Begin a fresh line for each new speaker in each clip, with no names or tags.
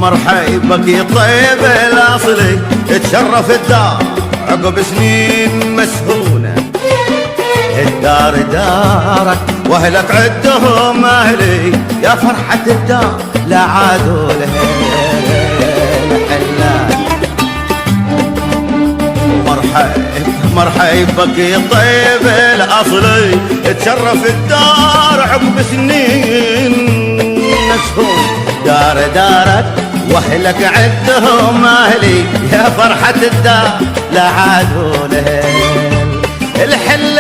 مرحبك يا طيب الاصلي، تشرف الدار عقب سنين مسهونه. الدار دارك واهلك عدهم اهلي، يا فرحة الدار لا عادوا لهالحلال. مرحبك يا طيب الاصلي، تشرف الدار عقب سنين مسهون. دارك واهلك عدهم اهلي، يا فرحة الدار لا عادوا لهالحلال.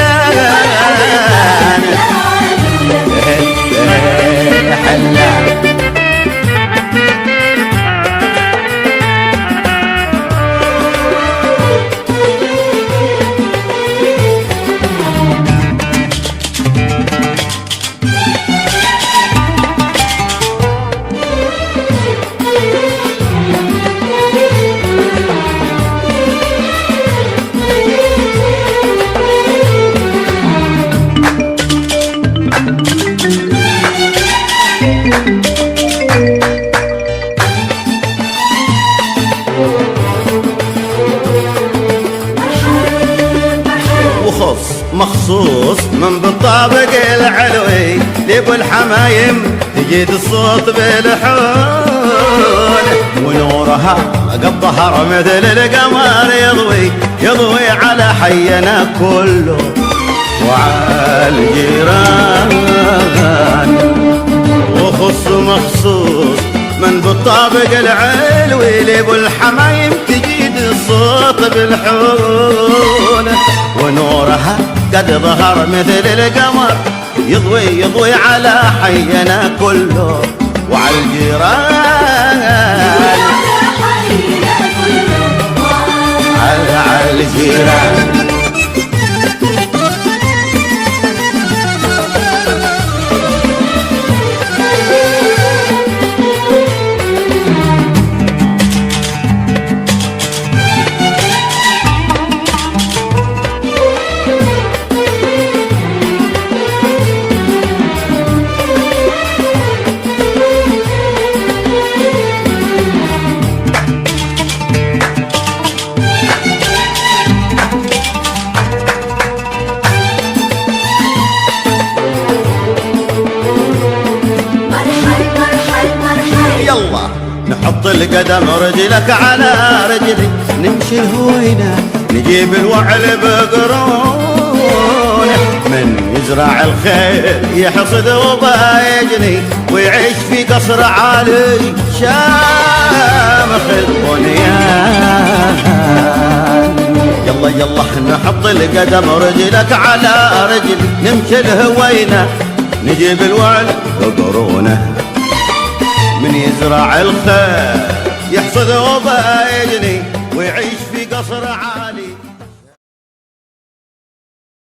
مخصوص من بالطابق العلوي لابو الحمايم تجيد الصوت بالحون، ونورها قد ظهر مثل القمر يضوي على حينا كله وعلى الجيران. وخص مخصوص من بالطابق العلوي لابو الحمايم تجيد الصوت بالحون، ونورها قد ظهر مثل القمر يضوي على حينا كله وعلى الجيران. على الجيران. نحط القدم رجلك على رجلي، نمشي الهوينة نجيب الوعل بقرونه. من يزرع الخير يحصد وبايجني، ويعيش في قصر عالي شامخ البنيان. يلا نحط القدم رجلك على رجلي، نمشي الهوينة نجيب الوعل بقرونه. من يزرع الخير يحصد وبايجني، ويعيش في قصر عالي.